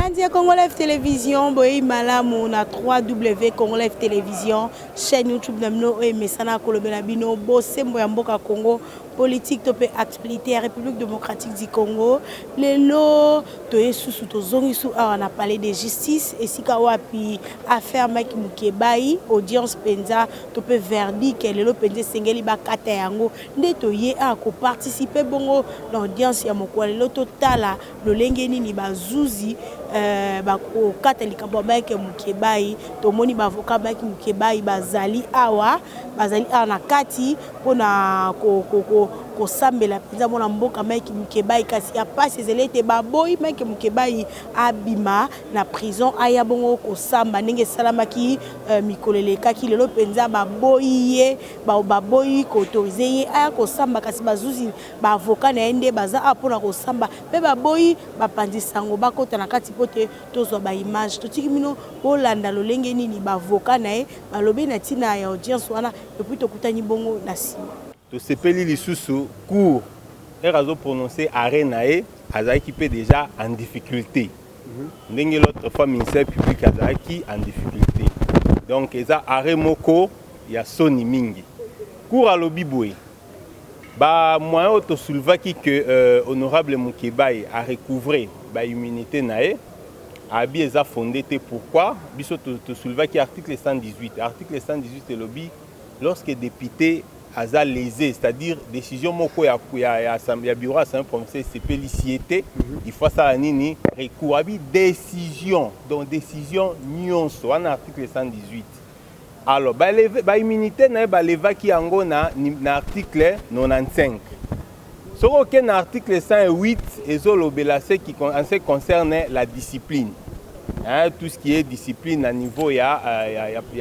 Balandia Congo Live Télévision, boy malamu na 3W Congo Live Télévision, chaîne YouTube namno et mesana kolobela bino bosembo ya mboka Congo, politique topé actualité à République démocratique du Congo. Lelo toye susu tozongi su a na parler de justice et sika wapi affaire Mike Mukebai audience penza topé verdict lelo penza sengeli ba kata yango nde toye a ko participer bongo l'audience ya mokwale lelo totala lolenge nini bazuzi bako kata likambo Mike Mukebai tomoni ba avocat Mike Mukebai bazali awa na kati pona ko sambela penza mona mboka Mike Mukebai kasi ya passe zelete baboy Mike Mukebai abima na prison aya bongo ko samba ndenge salamaki mikolele kaki lelo penza baboy ye baboy ko autoriser ye aya ko samba kasi bazuzi ba avocat na ende baza apona ko samba pe baboy bapandisango bakota na kati pote tozwa ba image totiki mino bolanda lolenge nini ba avocat na ye balobi na tina ya audience wana depuis tokutani bongo na sima to sepeli lisusu cour erazo prononcer arrêt nae azaki pe déjà en difficulté ndenge l'autre fois ministère public azaki en difficulté donc eza arrêt moko ya soni mingi cour alobi boye ba moyen to soulevaki que honorable Mukebai a recouvré ba immunité nae abi eza fondé te pourquoi biso to soulevaki article 118 et lobby lorsque député aza lésé, c'est-à-dire décision moko ya bureau assemblée provinciale c'est pélicité il faut ça nini recours abi décision donc décision nyonso en article 118 alors ba immunité na ba levaki yango na article 95 soko ke na article 108 ezolobela ce qui en ce concerne la discipline tout ce qui est discipline à niveau ya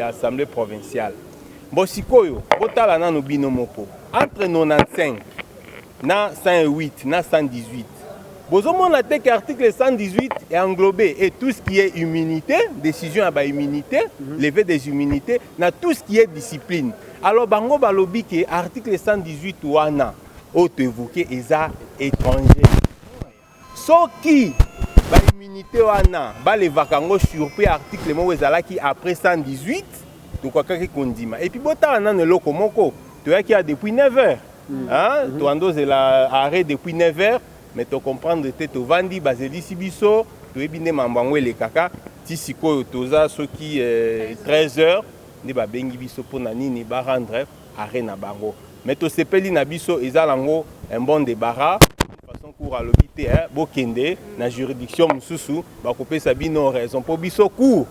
assemblée provinciale. Bon sikoyo, botala nano bino moko. Entre 95 na 108 na 118. Bozomona te que article 118 est englobé et tout ce qui est immunité, décision à ba immunité, lever des immunités, na tout ce qui est discipline. Alors bango balobi que article 118 wana auto évoqué eza étranger. Soki ba immunité wana ba le vakango surpris article mo ezalaki après 118 donc et puis bota nan eloko moko toyaki a depuis 9h hein to andoze la arrêt depuis 9h mais to comprendre te to vandi bazeli sibiso to ebine mambango le kaka ti sikoyo toza soki 13h ne ba bengi biso pona nini ba rendre arrêt na bango mais to sepeli na biso ezalango un bon débarras de façon cour à l'obité bokende na juridiction mususu ba kopesa bino raison po biso cour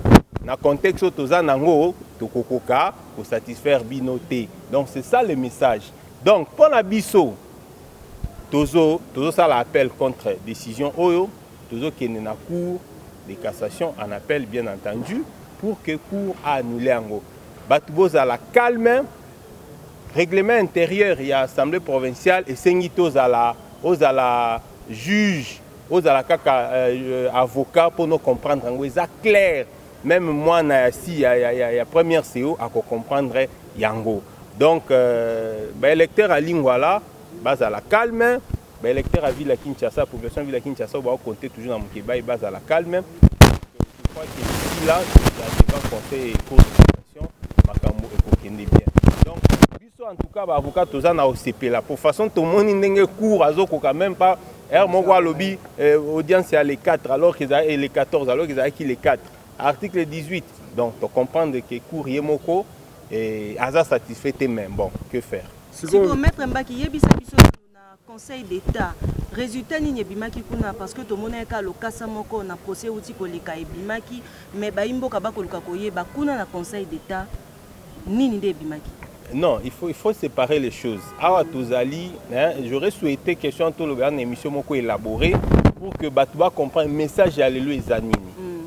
na contexte toza nango tokokoka pour satisfaire binoté. Donc c'est ça le message. Donc pour la biso tozo ça l'appel contre décision oyo tozo kene na cour de cassation en appel bien entendu pour que cour annule ango. Batu boza la calme règlement intérieur il y a assemblée provinciale et sengito aux la juge aux la kaka avocat pour nous comprendre ango ça clair. Même moi, il y a première CO à comprendre yango. Donc, l'électeur à Lingwala, base à la calme. L'électeur à Villa Kinshasa, population Villa Kinshasa, on va compter toujours dans Mukebai, base à la calme. Je crois que ici, là, il y a des conseils et cours de formation, Makambo et Kokende bien. Donc, en tout cas, avocat, tous en a OCP là. Pour façon, tout le monde n'est pas court, quand même pas. Mon lobby, audience, il y a les 4, alors qu'ils ont les 14, alors qu'ils ont acquis les 4. Article 18, donc tu comprends que courrier moko et asa satisfait même. Bon, que faire? Si vous mettre Mbaki yebisa biso na Conseil d'État, résultat ni bimaki kuna parce que to moneka lo kasa moko na procès outi koleka ebimaki mais ba imboka ba koluka koyeba kuna na Conseil d'État nini de bimaki. Non, il faut séparer les choses. Awa tozali, j'aurais souhaité question to le gouvernement émission moko élaborée pour que Batouba comprenne le message à l'élu examiner.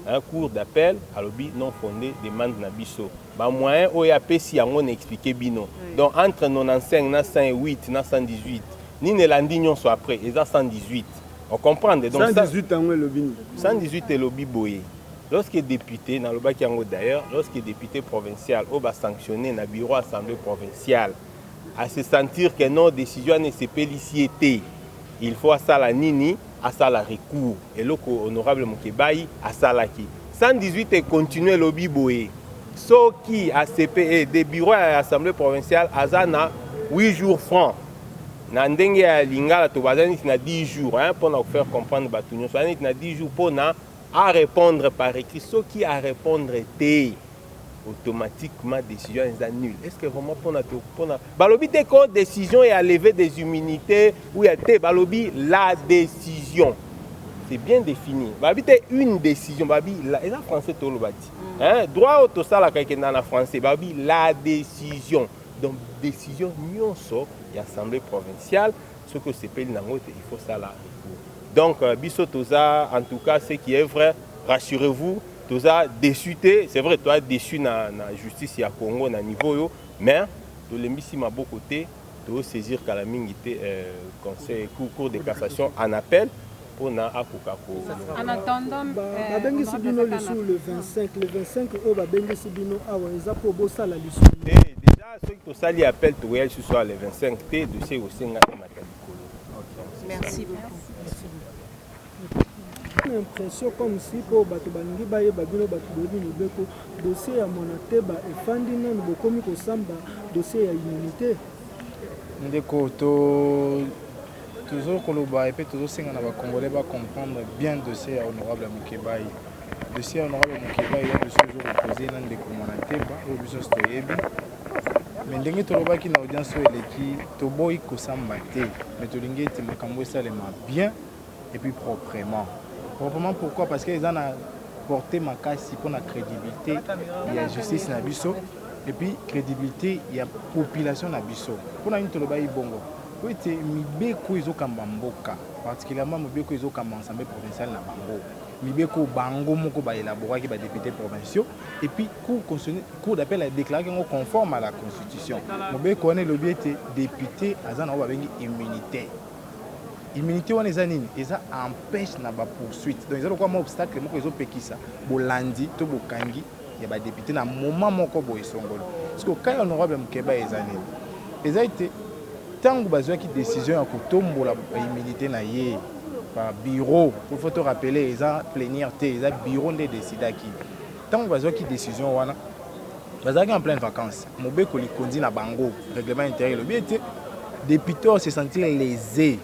Un cours d'appel à l'objet non fondé demande na biso ba moyen oya pesi yango na expliquer bino donc entre 95 na 108 na 118 ni ne landignon soit après et 118 on comprend donc 118 yango lobby 118 et lobby boye lorsque député na lobaki yango d'ailleurs lorsque député provincial au ba sanctionner na bureau assemblée provinciale à se sentir que non décision ne se pélicité il faut ça la nini à ça la recours et le honorable Mokebaï à ça la qui 118 et continuer lobby boé ce qui a CPE des bureaux à l'Assemblée provinciale azana 8 jours francs na ndenge ya lingala to bazani na 10 jours hein pour nous faire comprendre batunyo so na 10 jours pour na à répondre par écrit ce qui a répondre té automatiquement décision est nulle. Est-ce que vraiment pour balobi te ko décision et à lever des immunités ou ya te balobi la décision c'est bien défini. Balobi te une décision balobi la et en français to lo bati. Hein droit au to sala ka na français balobi la décision. Donc décision nyonso et assemblée provinciale ce que c'est pays nango il faut ça là. Donc biso toza en tout cas ce qui est vrai rassurez-vous tu as déçu, c'est vrai, tu as déçu dans la justice à Congo, à niveau, mais tu l'as mis ici à beaucoup côté, tu as saisir qu'à la mingité conseil cour de cassation en appel pour na akokako. En attendant, le 25, au Babengi Sibino, Awaïza pour Bossa la liste. Déjà, ceux qui ont sali appel, tu as ce soir le 25 T, dossier au Sénat et Makalikolo. Merci beaucoup. L'impression comme si pour Batobangi Baye Babino Batobobi Nobeko, dossier à Monateba et Fandina, nous commis au Samba, dossier à immunité. Ndeko, toujours Koloba et puis toujours Singana Congolais va comprendre bien dossier à Honorable Mokebaï. Dossier à Honorable Mokebaï, il y a dossier toujours opposé dans des Monateba, au Biso Stoyebi. Mais ndenge toloba qui na audience eleki toboyi kosamba te mais tolingi ete makambo esalema bien et puis proprement. Proprement pourquoi? Parce qu'ils ont porté ma casse pour la crédibilité, il y a justice na biso et puis crédibilité il y a population na biso. Pour une toloba ibongo. Pour être mibeko izo kambamboka particulièrement mibeko izo kamba ensemble provincial na bango. Mibeko bango moko ba élaborer qui ba député provinciaux et puis cour d'appel a déclaré qu'on conforme à la constitution. Mibeko on est le était député azana ba bengi immunité. Immunité on est nini eza empêche na ba poursuite. Donc ils ont quoi obstacle moko izo pekisa bolandi to bokangi ya ba député na moment moko boy songolo. Parce que quand honorable Mukeba ezani eza été tango bazwa ki décision ya kotombola immunité na ye par bureau pour faut te rappeler eza plénière té eza bureau ndé décida ki tango bazwa ki décision wana bazaki en pleine vacances mobeko li kondi na bango règlement intérieur le bien député se sentir lésé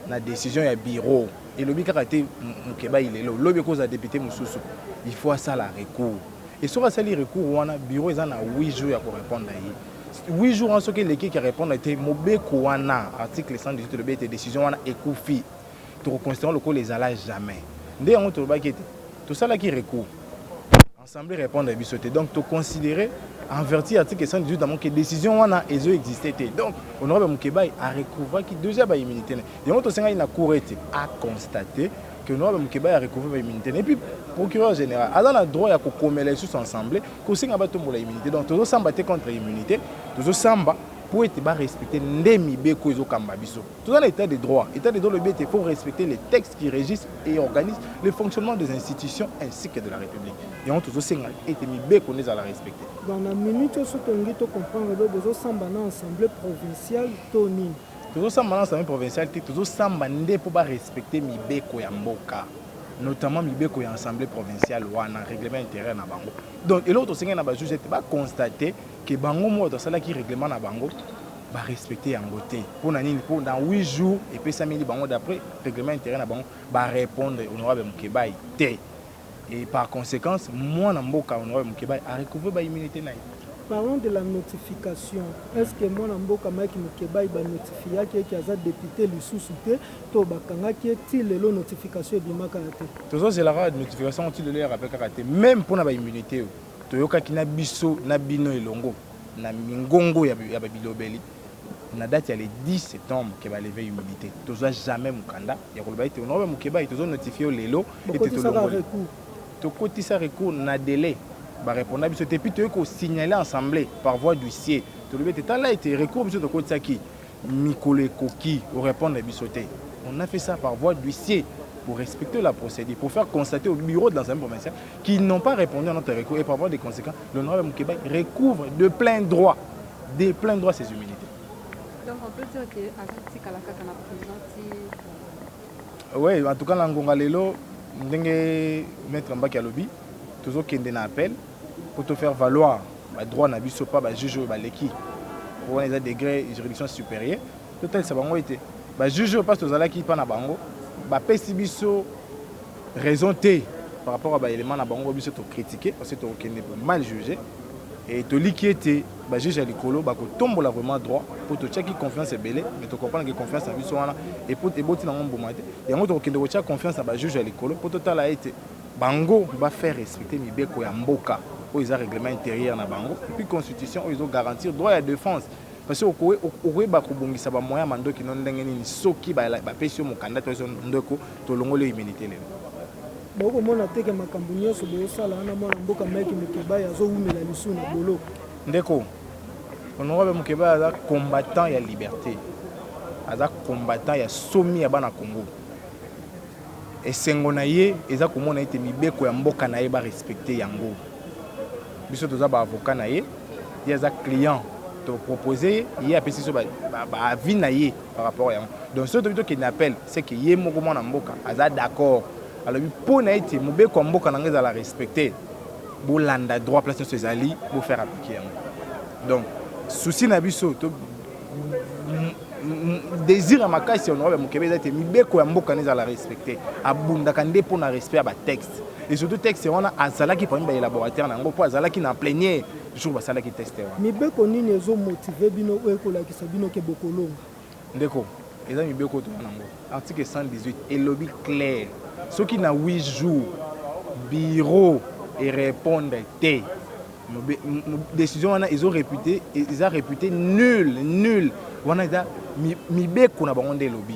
la décision ya bureau et le bika raté Mukeba il est là lobi cause à député mususu il faut ça la recours et sur ça les recours wana bureau ils en a 8 jours pour répondre à 8 jours en ce que l'équipe qui répond était mobeko wana article 118 le BT décision wana ekoufi to reconstruire le les ala jamais ndé on to ba qui était tout ça là qui recours ensemble répondre à bisoté donc to considérer en vertu article 118 dans mon que décision wana ezo existait donc honorable Mukeba a recouvert qui déjà ba immunité et on to senga ina cour été a constaté que honorable Mukeba a recouvert ba immunité et puis procureur général a dans le droit ya ko komela sous ensemble ko senga ba tombola immunité donc to samba te contre immunité to samba pour être respecter ndemi beko ezo kamba biso tout dans l'état de droit le but il faut respecter les textes qui régissent et organisent le fonctionnement des institutions ainsi que de la République et on toujours senga et mi beko les à la respecter dans la minute ce tongi to comprendre bezo samba na assemblée provinciale toni toujours samba na assemblée provinciale toujours samba ndé pour ba respecter mi beko ya mboka notamment mibeko ya assemblée provinciale wana règlement intérieur na bango donc et l'autre senga na ba juge ba constater que bango mo dans cela qui règlement na bango ba respecter yango te pour na nini pour dans 8 jours et puis 5000 bango d'après règlement intérieur na bango ba répondre honorable Mukeba te et par conséquence moi na mboka honorable Mukeba a recouvert ba immunité na. Parlons de la notification. Est-ce que mon amboka Mike Mukeba va notifier qui a député le sous-souté to bakanga qui est le notification de makarate. Toujours c'est la notification qui le rappel karaté même pour na ba immunité to yoka ki na biso na bino elongo na mingongo ya bilobeli na date ya le 10 septembre qui va lever immunité. Toujours jamais mukanda ya koloba ite honorable Mukeba toujours notifier lelo et te longo. To kotisa recours na délai. Bah répondre à et puis tu as signalé ensemble par voie d'huissier tout le monde était là été recours monsieur de côté qui Mikole Koki au répondre à bisoté on a fait ça par voie d'huissier pour respecter la procédure pour faire constater au bureau de l'ensemble provincial qu'ils n'ont pas répondu à notre recours et par voie des conséquences l'honorable Mukeba recouvre de plein droit ses immunités. Donc on peut dire que avec Kalaka na président Oui, en tout cas, dans Ngonga Lelo, ndenge maître Mbaki alobi, toujours kende na appel pour te faire valoir le droit na biso pas juge ba leki. Pour les degrés de juridiction supérieure, tout ça bango été. Ba juge pas to zala ki pa na bango, ba pesi biso raison té par rapport à ba élément na bango biso to critiquer parce que to kende mal jugé et to liquiété ba juge à likolo ba ko tombola vraiment droit pour te checker confiance et belé mais to comprendre que confiance na biso wana et pour te boti na ngombo mate yango to kende ko checker confiance na ba juge à likolo pour to tala été bango va faire respecter mibeko ya mboka o ils a règlement intérieur na bango et puis constitution ils ont garantir droit à défense parce que au ba ko bongisa ba moya mandoki non ndenge nini soki ba pesi mo candidat to ndeko to longole immunité lelo boko mona teke makambo nyonso bosala na mwana mboka Mike Mukeba azowumela lisu na bolo ndeko honorable Mukeba aza combattant ya liberté aza combattant ya somi ya bana Congo esengo na ye eza komona ete mibeko ya mboka na ye ba respecter yango biso toza ba avocat na ye ye aza client to proposer ye apesi so ba avis na ye par rapport à yango donc ce que qui appelle c'est que ye moko mwana mboka aza d'accord alors pour na ete mobeko mboka na ngeza la respecter bo landa droit place sur ezali bo faire appliquer yango donc souci na biso to désir à makasi honorable Mukeba ete mibeko ya mboka na la respecter abunda kande pour na respect ba texte et surtout texte on a azalaki parmi ba élaborateur nango po azalaki na plénière jour basalaki tester wa mibeko nini ezo motiver bino ekola ki sabino ke bokolonga ndeko eza mibeko to nango article 118 et lobby clair ceux qui na 8 jours bureau et répondre té décision wana ils ont réputé nul wana eza mibeko na bango nde lobby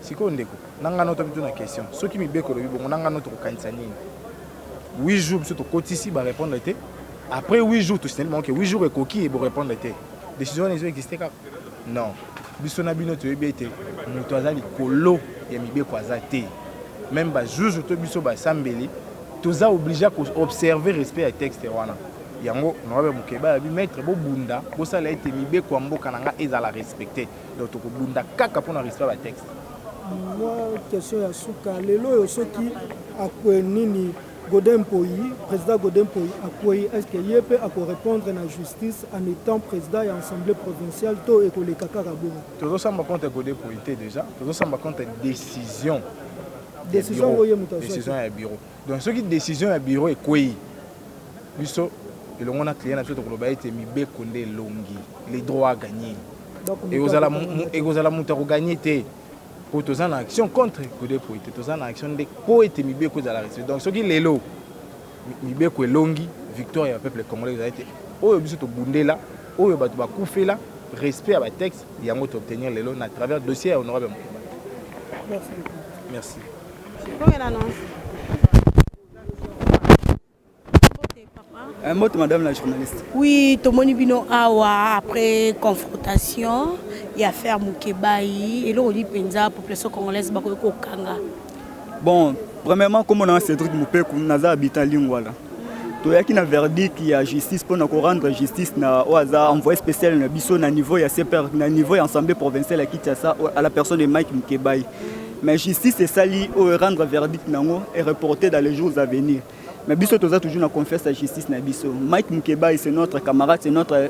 siko ndeko nanga noto bitu na question ceux qui mibeko lobby bongo nanga noto kokanisa nini 8 jours biso to kotisi ba répondre té après 8 jours tout simplement que 8 jours ekoki et bo répondre té décision wana existé ka non biso na bino to yebete muto azali kolo ya mibeko azate même ba juge to biso ba sambeli toza obligé ko observer respect à texte wana yango honorable Mukeba bi maître bo bunda bo sala ete mibeko mboka nanga ezala respecter donc to bunda kaka pour na respect ba texte moi question ya suka lelo yo soki akwenini Godin Poyi, président Godin Poyi, est-ce qu'il y peut répondre à la justice en étant président de l'Assemblée provinciale et que les Kaka Rabou? Tout ça, je compte Godin Poyi déjà. Tout ça, je compte décision. Décision à bureau. Donc, ce qui est décision à bureau est quoi? Biso, et on a client sur le global était mi bekonde longi, les droits à gagner. Et vous allez monter à gagner. Pour tous en action contre Godin Poyi, tous en action de poète mibeko za la respect. Donc ce qui est lelo mibeko longi victoire ya peuple congolais a été oyo biso to bundela oyo batu ba kufela respect à ba texte yango to obtenir lelo à travers dossier honorable Mukeba. Merci. Un mot, madame la journaliste. Oui, Tomoni Bino Awa, après confrontation, il y a affaire Mukeba et là on dit penza population congolaise bako kanga. Bon, premièrement comme on a Cédric Moupekou naza habitant Lingwala. Toyaki na verdict il y a justice pour rendre justice na oaza envoyé spécial na biso na niveau ya CPR na niveau ya assemblée provinciale à Kinshasa à la personne de Mike Mukeba. Mais justice est sali au rendre verdict nango et reporter dans les jours à venir. Mais biso toza toujours na confiance à la justice na biso. Mike Mukeba c'est notre camarade, c'est notre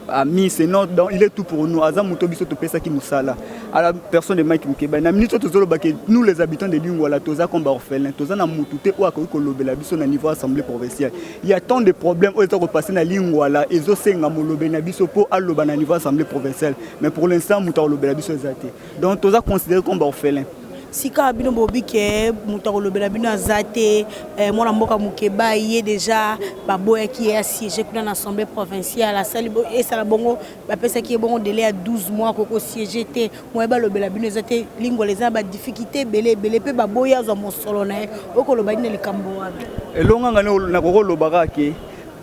ami, c'est notre donc il est tout pour nous. Aza muto biso to pesa ki musala. À la personne de Mike Mukeba na minute tozolo ba que nous les habitants de Lingwala toza comme orphelin, toza na mutute o akoki ko lobela biso na niveau assemblée provinciale. Il y a tant de problèmes au état repasser na Lingwala ezo senga molobe na biso po aloba na niveau assemblée provinciale. Mais pour l'instant muto lobela biso ezate. Donc toza considéré comme orphelin. Sika bino bobi ke mutako lobela bino azate mwana mboka Mukeba yé déjà baboya qui est siégé dans l'assemblée provinciale à salibo et sala bongo ba pesa qui est bongo délai à 12 mois ko siégé té moi ba lobela bino azate lingoleza ba difficulté belé pe baboya za mosolo na oko loba ni likambo wapi elonga ngana na ko lobaka ke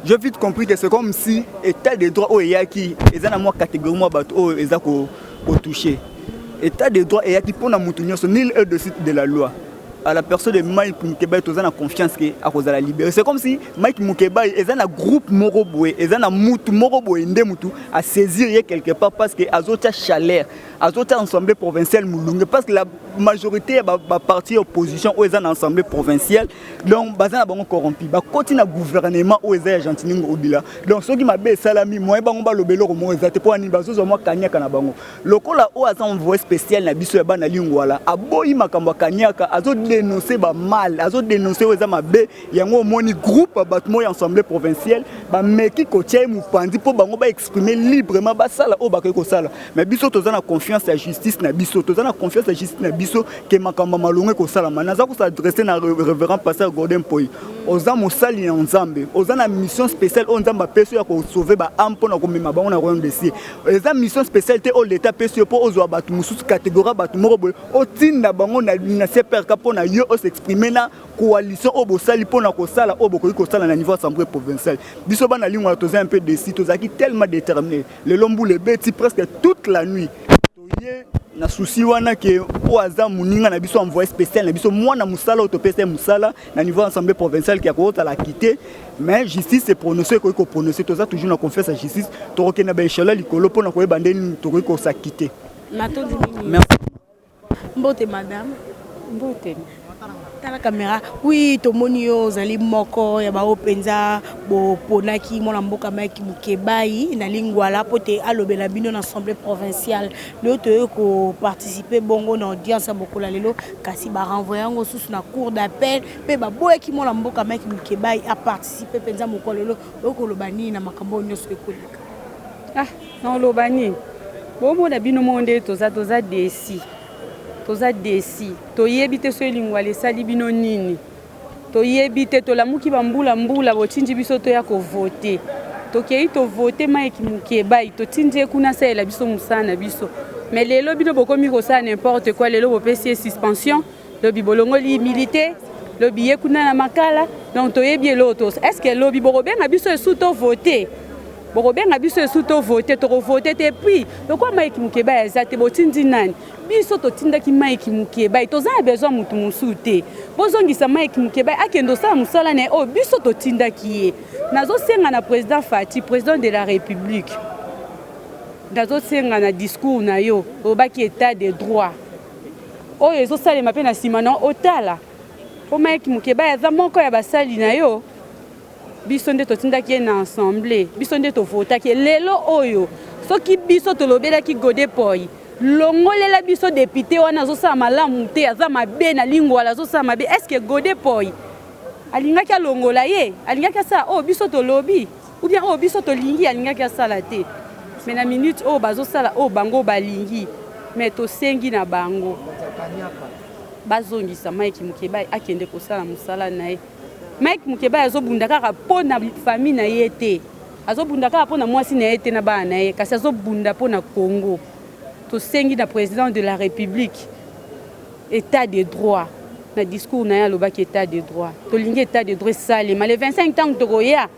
j'ai vite compris que c'est comme si état de droit o yaki ezana moi catégorie moi bato o ezako toucher. État de droit et qui pour la moutonnière nul est dessus de la loi. À la personne de Mike Mukeba, ils ont confiance à cause de la liberté. C'est comme si Mike Mukeba, ils ont un groupe Moroboé, ils ont un moutou Moroboé, à saisir quelque part parce que Azota chaleur, azote assemblée provinciale mulunge parce que la majorité ya ba parti opposition ou en assemblée provinciale donc bazana bango corrompu ba continue gouvernement ou eza Argentine odila donc ceux qui m'a bé salami moi bango ba lobelo ko mo ezate po ani bazozo mo kanyaka na bango lokola o aza envoyé spécial na biso ya bana lingwala aboyi makambo kanyaka azo dénoncer ba mal azo dénoncer o eza mabe yango moni groupe ba mo assemblée provinciale ba meki ko tie mu pandi po bango ba exprimer librement ba sala o ba ko sala mais biso tozana confiance à justice na biso tozana confiance à justice na biso que makamba malonge ko sala manaza ko s'adresser na révérend pasteur Godin Poyi oza mosali na nzambe oza na mission spéciale o nzamba peso ya ko sauver ba ampo na ko mema bango na royaume de cieux eza mission spéciale te o l'état peso po ozo batu mususu catégorie batu moko boy o tinda bango na CPR kapo na yo o s'exprimer na coalition o bosali pona ko sala o bokoki ko sala na niveau assemblée provinciale biso bana lingwa toza un peu décis tozaki tellement déterminé le lombu le beti presque toute la nuit toye na souci wana ke o aza muninga na biso envoyé spécial na biso mwana musala autopese musala na niveau assemblée provinciale qui a ko la quitter mais justice se prononcer ko prononcer toza toujours na confiance à justice to ko na ba échelon likolo pona ko bandeni to ko sa quitter. Merci. Mbote madame. Mbote. La caméra oui tomoni yo zali moko ya ba openza bo ponaki mona mboka maki mukebai na lingwala pote alobela bino na assemblée provinciale le to ko participer bongo na audience bokola lelo kasi ba renvoyer ngo susu na cour d'appel pe ba boyaki mona mboka maki mukebai a participer penza moko lelo ko lobani na makambo nyoso ekoleka non lobani bo mo na bino monde toza desi toza desi toyebi te so lingwala sali bino nini toyebi te tolamuki bambula bochinji biso to ya ko voter tokei to voter maiki mukebai to tinje kuna sala biso musana biso mais lelo bino bokomi ko sa n'importe quoi lelo bopesi suspension lobi bolongoli militaire lobi ye kuna na makala donc toyebi eloto est-ce que lobi borobenga biso sous to voter borobenga biso sous to voter to voter te puis lokwa maiki mukebai ezate botindi nani biso totindaki maiki mukebai toza besoin mutu musu te bozongisa maiki mukebai akendo sala musala na o biso totindaki ye nazo senga na président Fati président de la République nazo senga na discours na yo obaki état de droit o ezo salema pe na sima na otala o maiki mukebai aza moko ya basali na yo biso nde totindaki na assemblée biso nde tovotaki lelo oyo soki biso tolobelaki Godin Poyi longolela biso député wana azosala malamu te aza mabe na lingwala azosala mabe est-ce que Godin Poyi alingaki alongola ye alingaki asala o biso tolobi ou bien o biso tolingi alingaki asala te mais na minute o bazosala o bango balingi mais tosengi na bango bazongisa maiki mukebai akende kosala musala na ye maiki mukebai azobunda kaka mpo na famille na ye te azobunda kaka mpo na mwasi na ye te na bana na ye kasi azobunda mpo na Congo tosengi na président de la République état de droit na discours na ya lobaki état de droit tolingi état de droit salema le 25 ans tokoya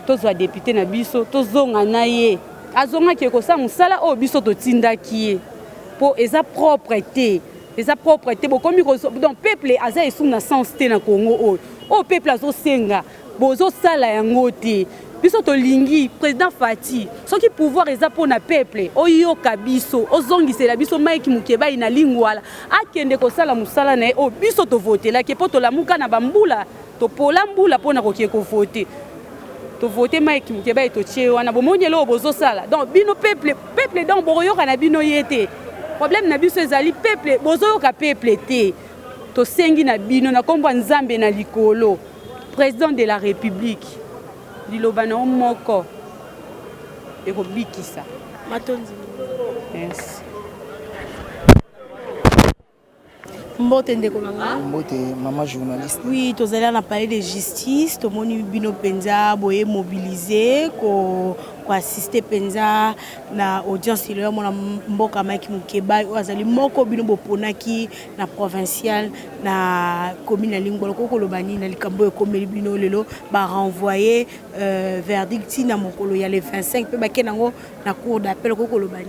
tozwa député na biso tozonga na ye azongaki ekosala mosala oyo biso totindaki ye mpo eza propre te bokomi donc peuple aza esu na sens te na Congo oyo o peuple azosenga bozosala yango te biso tolingi président Fati soki pouvoir eza pona peuple oyoka biso ozongisela biso maiki mukebai na lingwala akende kosala musala na o biso tovotelaki po tolamuka na bambula topola mbula pona kokie kovote tovote maiki mukebai totie wana bomoni lelo bozosala donc bino peuple donc boyoka na bino yete problème na biso ezali peuple bozoyoka peuple te tosengi na bino na kombo nzambe na likolo président de la République liloba na moko ekobikisa matondi merci mbote ndeko nanga mbote maman journaliste oui tozali na parler de justice tomoni bino penza boye mobiliser ko assister penza na audience ile mona mboka maiki mukebai azali moko bino boponaki na provincial na commune lingwala ko kolobani na likambo ekomeli bino lelo ba renvoyer verdict na mokolo ya le 25 pe bakenango na cour d'appel ko kolobani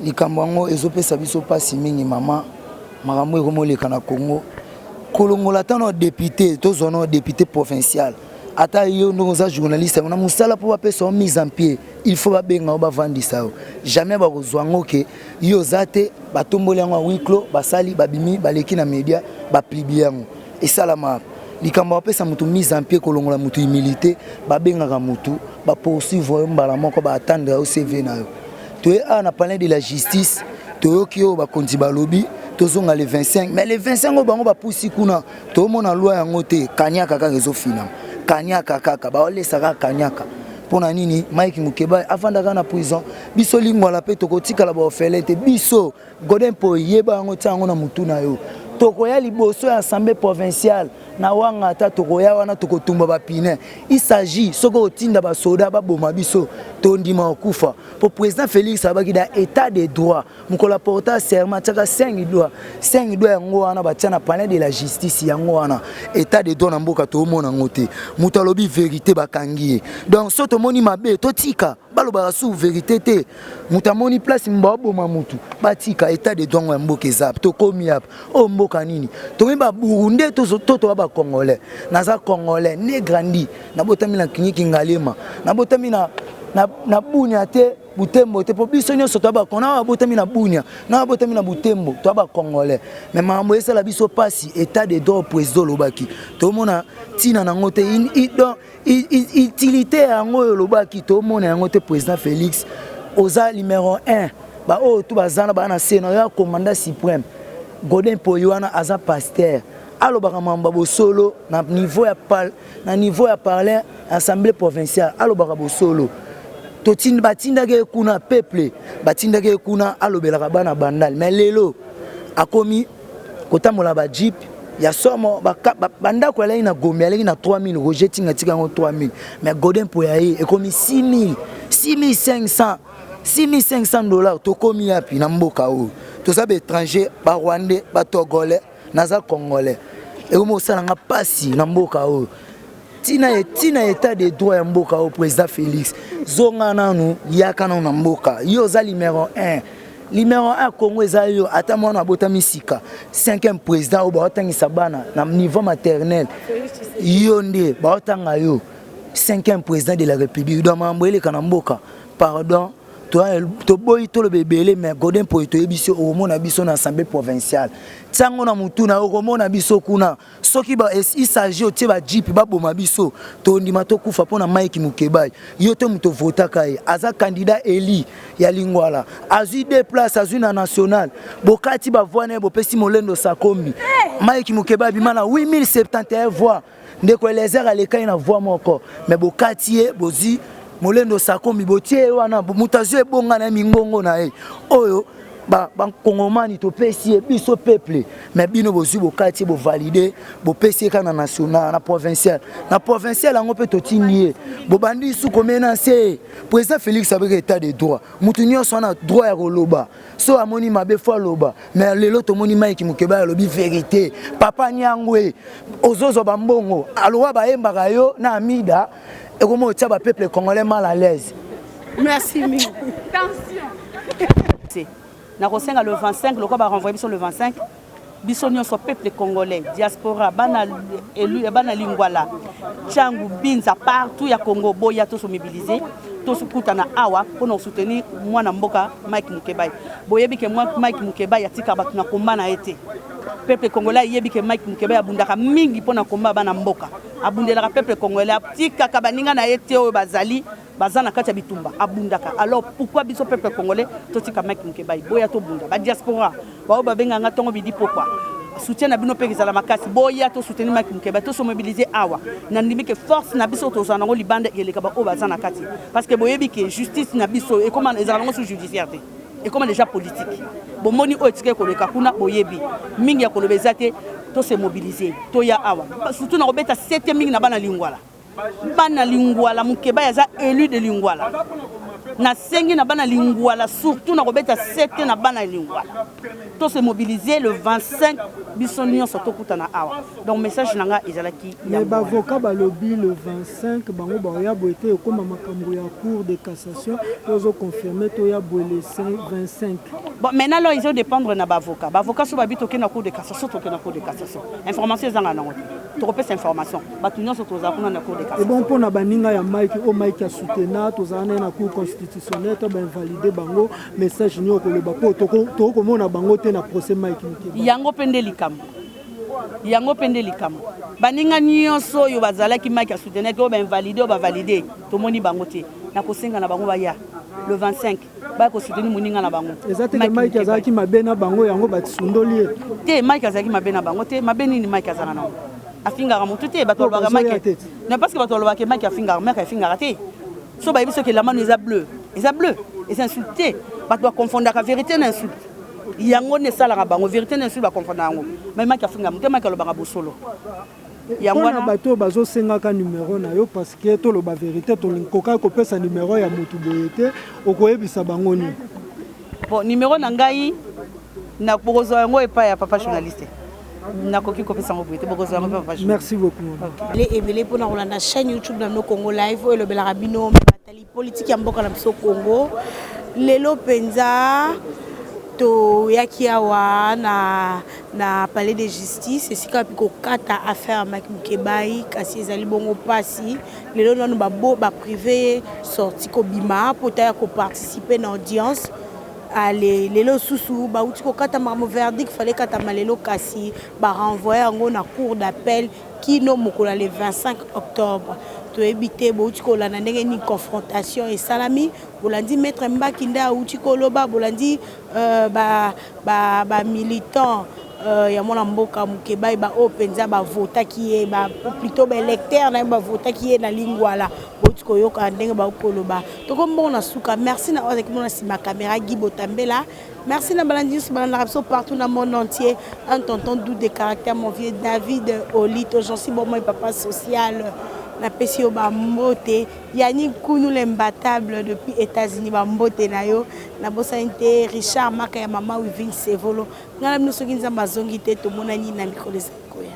likambo ngo ezopesa biso pasi mingi mama makambo ekomoleka na Congo kolongola tano député tozono député provincial ata yo ndongo za journaliste on a musala pour appeler son mise en pied il faut ba benga ba vandi ça jamais ba kozwango ke yo zate ba tomboli yango huis clos ba sali ba bimi ba leki na media ba publier yango et ça la ma likamba apesa mutu mise en pied kolongola mutu humilité ba benga ka mutu ba poursuivre mbala moko ba attendre au CV na yo to a parlé de la justice to ki yo ba konti ba lobby tozonga le 25 mais le 25 bango ba pousi kuna to mona loi yango te kanyaka ka réseau final kanyaka kaka ba olesaka kanyaka pona nini Mike Mukeba afandaka na prison biso lingwala pe tokotika la ba ofelete biso Godin po yeba ngo tango na mutuna yo tokoya liboso ya assemblée provinciale na wanga ata tokoya wana tokotumba ba pine il s'agit soko otinda ba soda ba boma biso tondima okufa pour président Félix abaki da état de droit mukola porta serment taka 5 doigts yango wana batiana panel de la justice yango wana état de droit na mboka to mona ngote mutalobi vérité bakangi donc soto moni mabe totika baloba sous vérité te mutamoni place mbaboma mutu batika état de droit ya mboka ezap to komi ap o mboka nini to mba Burundi to ba congolais naza congolais né grandi na botami na kiniki ngalema na botami na bunya te butembo te po biso nyoso to ba kona botami na bunya na botami na butembo to ba congolais mais mambo esa la biso pasi état de droit président lobaki to mona tina na ngote utilité yango lobaki to mona yango te président Félix oza numéro 1 ba o to bazana ba na sena ya commandant suprême Godin Poywana aza pasteur alobaka mamba bosolo na niveau ya parler assemblée provinciale alobaka bosolo totinda batindake kuna peuple batindake kuna alobelaka bana bandal mais lelo akomi kotamola ba jeep ya somo banda ko alai na Gombe alai na 3000 rejeting atika ngo 3000 mais Godin Poyaye ekomi 6500 $6500 tokomi yapi na mboka o to sabe étranger ba rwandais ba togolais naza congolais et omo salanga pasi na mboka o tina état de droit ya mboka o président Félix zonga nanu yaka na mboka yo za numéro 1 Congo eza yo ata mwana botami sika 5e président o ba otangisa bana na niveau maternel yo nde ba otanga yo 5e président de la République do mambele kana mboka pardon to boy to le bébé mais Godin po to yebiso o mona biso na assemblée provinciale tango na mutuna o mona biso kuna soki ba il s'agit o tie ba jeep ba boma biso to ndima to kufa pona Mike Mukeba yo to muto vota kai aza candidat Eli ya lingwala azui 2 places azui na national bokati ba voix na bo pesi molendo sakombi Mike Mukeba bimana 8071 voix ndeko elezer alekai na voix moko mais bokati bozi molendo sakombi botie wana mutazo ebonga na mingongo na ye oyo ba kongomani to pesi biso peuple mais bino bozu bokati bo valider bo pesi kana national na provincial ngo pe to tingie bo bandi su komenancer président Félix avec état de droit mutu nyonso na droit ya koloba so amoni mabe fo loba mais lelo to moni Mike Mukeba lobi vérité papa nyangwe ozozo bambongo alowa ba embaka yo na amida et comment tu as peuple congolais mal à l'aise. Merci mille. Attention. Na kosenga le 25 le quoi va renvoyer sur le 25 bisonio so peuple congolais diaspora bana élu bana lingwala changu binza partout ya Congo boya to se mobiliser to se kutana awa pour soutenir mwana mboka Mike Mukeba boyebi ke Mike Mukeba ya tika batuna komba na été peuple congolais yebi ke Mike Mukeba abundaka mingi pona komba bana mboka abundelaka peuple congolais tika kabaninga na été o bazali bazana kati ya bitumba abundaka alors pourquoi biso peuple congolais to tika Mike Mukeba boya to bunda ba diaspora ba babenga nga tongo bidi pourquoi soutien na bino pe ezala makasi boya to soutenir Mike Mukeba to se mobiliser awa na ndimi ke force na biso to zana ngo libanda yeleka ba o bazana kati parce que boyebi ke justice na biso et comment ezala ngo sous judiciaire et comment déjà politique bomoni o etike ko leka kuna boyebi mingi ya kolobeza te to se mobiliser to ya awa surtout na robeta 7e mingi na bana lingwala Mukeba yaza élu de lingwala na sengi na bana lingwala surtout na kobeta sete na bana lingwala to se mobiliser le 25 biso nyonso tokutana awa donc message nanga ezalaki mais bavocat balobi le 25 bango baoya boete ekoma makambo ya cour de cassation tozo confirmer toya boye le 25 bon maintenant là ils ont dépendre na bavocat so babi toke na cour de cassation toke na cour de cassation information ezanga nango to kopesa information batu nyonso toza kuna na cour de cassation et bon pona baninga ya Mike o Mike ya soutenir toza na cour constitutionnelle to ba invalider bango message nyoko le bapo to komona bango te na procès Mike Mukeba yango pende likambo baninga nyonso yo bazalaki Mike ya soutenir ko ba invalider o ba valider to moni bango te na kosenga na bango baya le 25 ba ko soutenir moninga na bango exactement Mike azalaki mabena bango yango batisundoli te Mike azalaki mabena bango te mabeni ni Mike azana nango afingaka motu te bato balobaka Mike na parce que bato balobaka Mike afingaka te so bayebi soki la mano eza bleu eza insulté bato bakonfondaka vérité na insulte yango ne esalaka bango vérité na insulte bakonfonda yango mais Mike afinga motu Mike alobaka bosolo yango wana bato bazosengaka numéro na yo parce que toloba vérité tolinkoka kopesa numéro ya motu boye te okoyebisa bango nini bon numéro na ngai na bokozwa yango epai ya papa journaliste. Merci beaucoup. Les pour la chaîne YouTube dans nos Congo Live et le Belarabino politique en Boka Namso Congo. Lelo Penza to yakiawa na palais de justice et si kapiko kata affaire Mike Mukebai kasi ezali bongo pasi lelo nanu ba privé sorti ko bima pour ta ko participer na audience. Allez, lelo susu ba uti ko kata marmo verdict fallait kata malelo kasi ba renvoyer ngo na cour d'appel qui no mokola le 25 octobre to ebité bo uti ko la na ndenge ni confrontation et salami bolandi maître Mbakinda uti ko loba bolandi ba militant ya mona mboka Mukebai ba openza ba vota qui est ba plutôt ba électeur na ba vota qui est na lingwala botiko yoka ndenge ba koloba to kombo na suka merci na avec mon sima caméra Guy Botambela merci na balandi balanda rapso partout dans le monde entier un tonton doux de caractère mon vieux David Olito j'en suis bon moi papa social na pesio ba mbote yani kunu l'imbattable depuis États-Unis ba mbote na yo na bosa inte Richard Maka ya mama Wiving Sevolo ngala mino soki nzamba zongi te to mona ni na mikolo koya